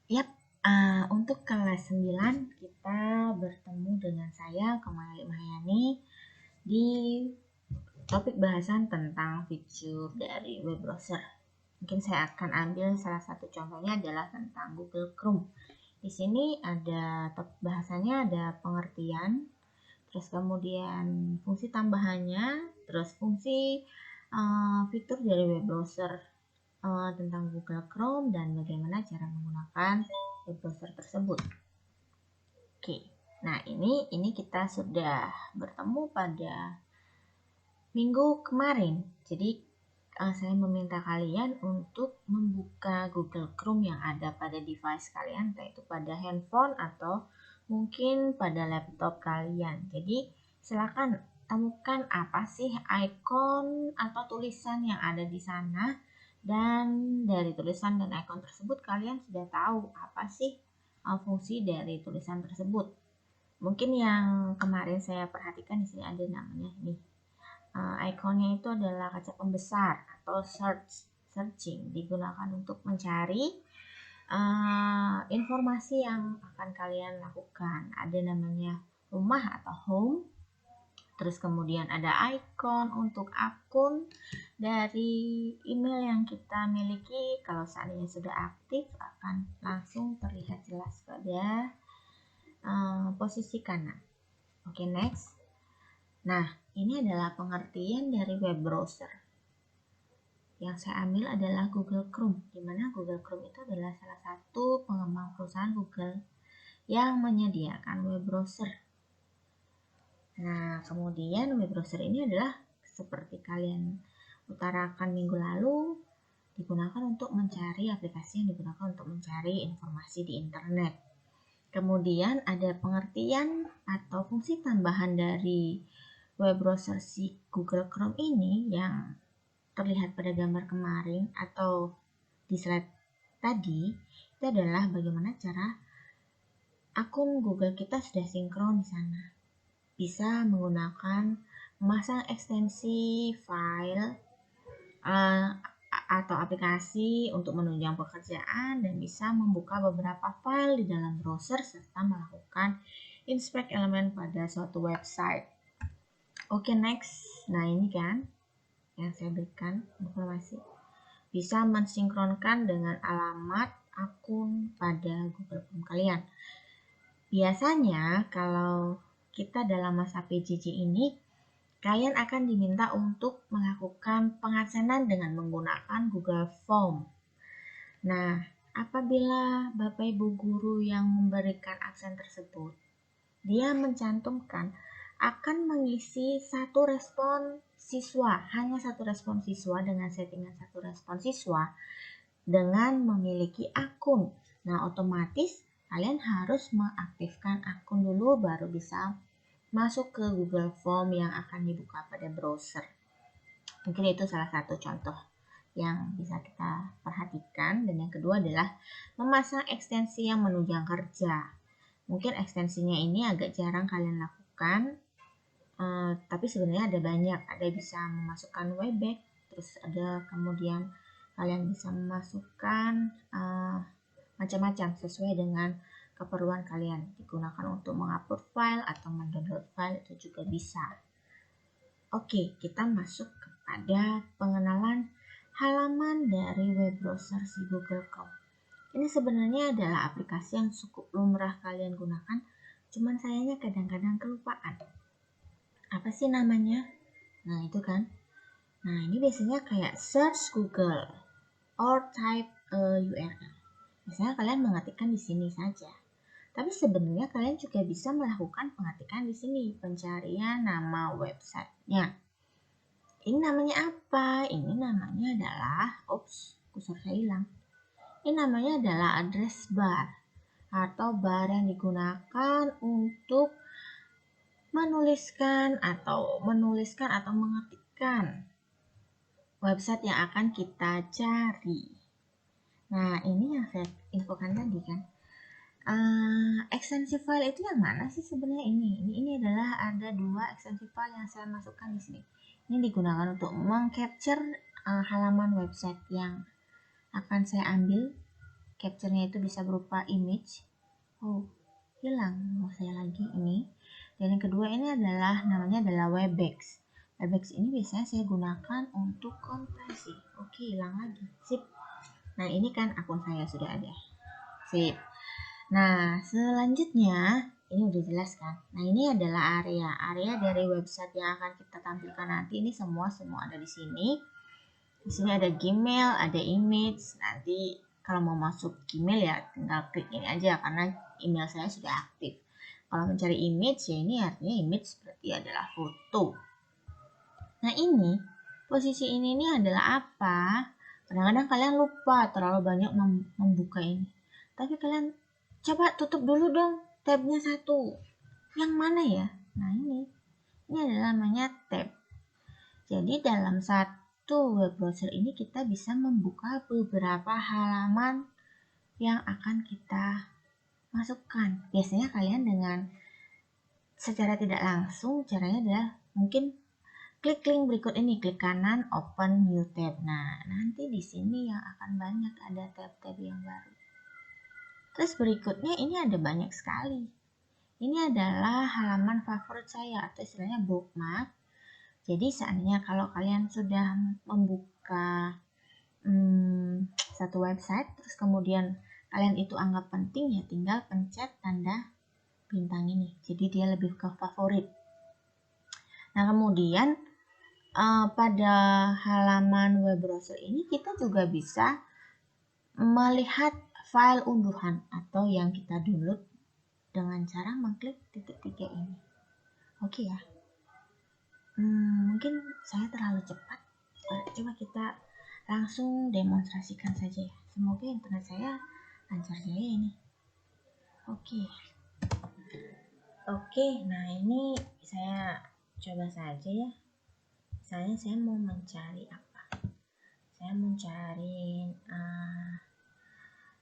Yap, untuk kelas 9 kita bertemu dengan saya, Kamali Mahayani, di topik bahasan tentang fitur dari web browser. Mungkin saya akan ambil salah satu contohnya adalah tentang Google Chrome. Di sini ada topik bahasanya, ada pengertian, terus kemudian fungsi tambahannya, terus fungsi fitur dari web browser tentang Google Chrome dan bagaimana cara menggunakan web browser tersebut. Oke, nah ini kita sudah bertemu pada minggu kemarin. Jadi saya meminta kalian untuk membuka Google Chrome yang ada pada device kalian, yaitu pada handphone atau mungkin pada laptop kalian. Jadi silakan temukan apa sih icon atau tulisan yang ada di sana, dan dari tulisan dan icon tersebut kalian sudah tahu apa sih fungsi dari tulisan tersebut. Mungkin yang kemarin saya perhatikan di sini ada namanya nih. Ikonnya itu adalah kaca pembesar atau searching, digunakan untuk mencari informasi yang akan kalian lakukan. Ada namanya rumah atau home. Terus kemudian ada icon untuk akun dari email yang kita miliki. Kalau seandainya sudah aktif akan langsung terlihat jelas pada posisi kanan. Oke, next. Nah, ini adalah pengertian dari web browser. Yang saya ambil adalah Google Chrome, di mana Google Chrome itu adalah salah satu pengembang perusahaan Google yang menyediakan web browser. Nah, kemudian web browser ini adalah seperti kalian utarakan minggu lalu, digunakan untuk mencari aplikasi yang digunakan untuk mencari informasi di internet. Kemudian ada pengertian atau fungsi tambahan dari web browser si Google Chrome ini yang terlihat pada gambar kemarin atau di slide tadi. Itu adalah bagaimana cara akun Google kita sudah sinkron di sana. Bisa menggunakan memasang ekstensi file atau aplikasi untuk menunjang pekerjaan, dan bisa membuka beberapa file di dalam browser serta melakukan inspect elemen pada suatu website. Oke, next. Nah, ini kan yang saya berikan informasi. Bisa mensinkronkan dengan alamat akun pada Google Chrome kalian. Biasanya kalau kita dalam masa PJJ ini, kalian akan diminta untuk melakukan pengabsenan dengan menggunakan Google Form. Nah, apabila Bapak Ibu guru yang memberikan absen tersebut, dia mencantumkan akan mengisi satu respon siswa, hanya satu respon siswa dengan settingan satu respon siswa dengan memiliki akun. Nah, otomatis kalian harus mengaktifkan akun dulu baru bisa masuk ke Google Form yang akan dibuka pada browser. Mungkin itu salah satu contoh yang bisa kita perhatikan. Dan yang kedua adalah memasang ekstensi yang menunjang kerja. Mungkin ekstensinya ini agak jarang kalian lakukan, tapi sebenarnya ada banyak. Ada bisa memasukkan Webex, terus ada kemudian kalian bisa memasukkan macam-macam sesuai dengan keperluan kalian. Digunakan untuk mengupload file atau mendownload file itu juga bisa. Oke, kita masuk kepada pengenalan halaman dari web browser si Google Chrome. Ini sebenarnya adalah aplikasi yang cukup lumrah kalian gunakan, cuman sayangnya kadang-kadang kelupaan. Apa sih namanya? Nah, itu kan. Nah, ini biasanya kayak search Google or type URL. Misalnya kalian mengetikkan di sini saja. Tapi sebenarnya kalian juga bisa melakukan pengetikan di sini, pencarian nama websitenya. Ini namanya apa? Ini namanya adalah, kursor saya hilang. Ini namanya adalah address bar atau bar yang digunakan untuk menuliskan atau mengetikkan website yang akan kita cari. Nah, ini yang saya infokan tadi kan. Ekstensi file itu yang mana sih sebenarnya ini? Ini adalah ada dua ekstensi file yang saya masukkan di sini. Ini digunakan untuk mengcapture halaman website yang akan saya ambil. capture-nya itu bisa berupa image. Oh, hilang mau saya lagi ini. Dan yang kedua ini adalah namanya adalah Webex. Webex ini biasanya saya gunakan untuk konferensi. Oke, hilang lagi. Sip. Nah, ini kan akun saya sudah ada. Sip. Nah, selanjutnya ini udah jelas kan. Nah, ini adalah area dari website yang akan kita tampilkan nanti. Ini semua ada di sini. Di sini ada Gmail, ada image. Nanti kalau mau masuk Gmail ya tinggal klik ini aja karena email saya sudah aktif. Kalau mencari image ya ini artinya image berarti adalah foto. Nah, ini posisi ini adalah apa? Kadang-kadang kalian lupa terlalu banyak membuka ini. Tapi kalian coba tutup dulu dong tabnya satu. Yang mana ya? Nah, ini adalah namanya tab. Jadi dalam satu web browser ini kita bisa membuka beberapa halaman yang akan kita masukkan. Biasanya kalian dengan secara tidak langsung caranya adalah mungkin klik link berikut ini, klik kanan, open new tab. Nah, nanti di sini yang akan banyak ada tab-tab yang baru. Terus berikutnya ini ada banyak sekali. Ini adalah halaman favorit saya atau istilahnya bookmark. Jadi seandainya kalau kalian sudah membuka satu website, terus kemudian kalian itu anggap penting ya tinggal pencet tanda bintang ini. Jadi dia lebih ke favorit. Nah, kemudian pada halaman web browser ini kita juga bisa melihat file unduhan atau yang kita download dengan cara mengklik titik 3 ini. Oke ya. Mungkin saya terlalu cepat. Coba kita langsung demonstrasikan saja ya. Semoga internet saya lancar jaya ini. Oke, nah ini saya coba saja ya. Misalnya saya mau mencari apa? Saya mencari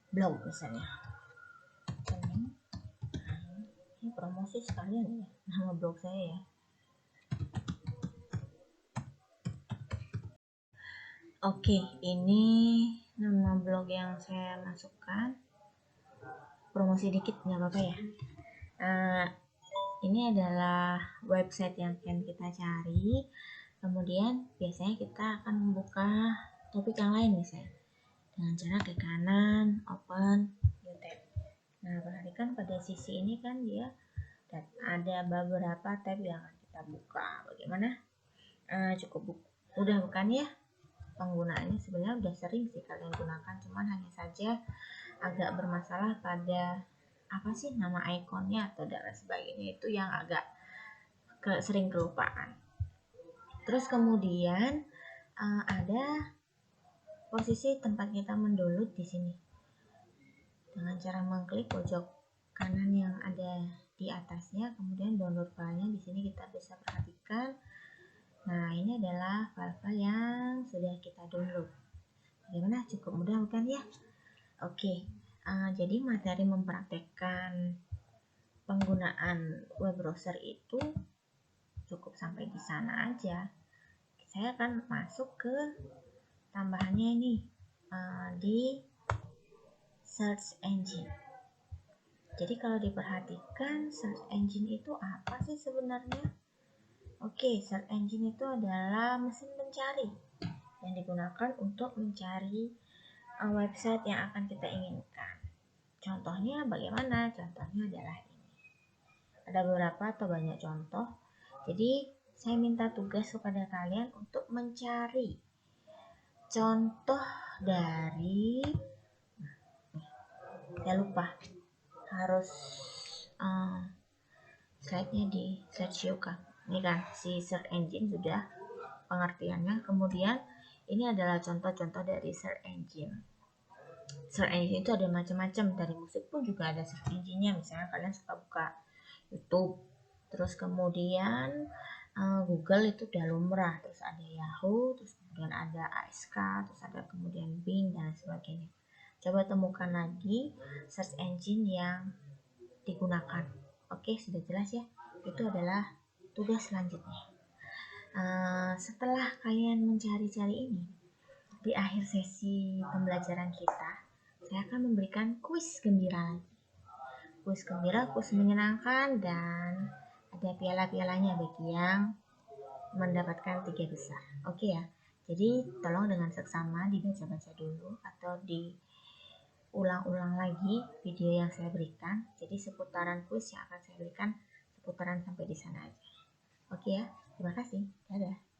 blog misalnya. Ini promosi sekalian ya nama blog saya ya. Oke, ini nama blog yang saya masukkan. Promosi dikit nggak apa-apa ya. Ini adalah website yang akan kita cari. Kemudian biasanya kita akan membuka topik yang lain misalnya dengan cara klik kanan, open new tab. Nah, perhatikan pada sisi ini kan dia ada beberapa tab yang akan kita buka. Bagaimana? Cukup mudah bukan ya? Penggunaannya sebenarnya udah sering sih kalian gunakan, cuman hanya saja agak bermasalah pada apa sih nama ikonnya atau dan sebagainya itu yang agak sering kelupaan. Terus kemudian ada posisi tempat kita mendownload di sini. Dengan cara mengklik pojok kanan yang ada di atasnya, kemudian download filenya di sini kita bisa perhatikan. Nah, ini adalah file-file yang sudah kita download. Bagaimana? Cukup mudah bukan ya? Oke, jadi materi mempraktekkan penggunaan web browser itu cukup sampai di sana aja. Saya akan masuk ke tambahannya ini di search engine. Jadi kalau diperhatikan search engine itu apa sih sebenarnya? Oke, search engine itu adalah mesin pencari yang digunakan untuk mencari website yang akan kita inginkan. Contohnya bagaimana? Contohnya adalah ini. Ada beberapa atau banyak contoh. Jadi saya minta tugas kepada kalian untuk mencari contoh dari saya lupa harus slide-nya di search Yoga. Ini kan si search engine sudah pengertiannya. Kemudian ini adalah contoh-contoh dari search engine. Search engine itu ada macam-macam, dari musik pun juga ada search engine-nya. Misalnya kalian suka buka YouTube, terus kemudian Google itu udah lumrah, terus ada Yahoo, terus kemudian ada ASK, terus ada kemudian Bing dan sebagainya. Coba temukan lagi search engine yang digunakan. Oke, sudah jelas ya. Itu adalah tugas selanjutnya. Setelah kalian mencari-cari ini, di akhir sesi pembelajaran kita, saya akan memberikan kuis gembira lagi. Kuis gembira, kuis menyenangkan, dan ada piala-pialanya bagi yang mendapatkan 3 besar. Oke ya, jadi tolong dengan seksama dibaca-baca dulu atau diulang-ulang lagi video yang saya berikan. Jadi seputaran kuis yang akan saya berikan seputaran sampai di sana aja. Oke ya, terima kasih. Dadah.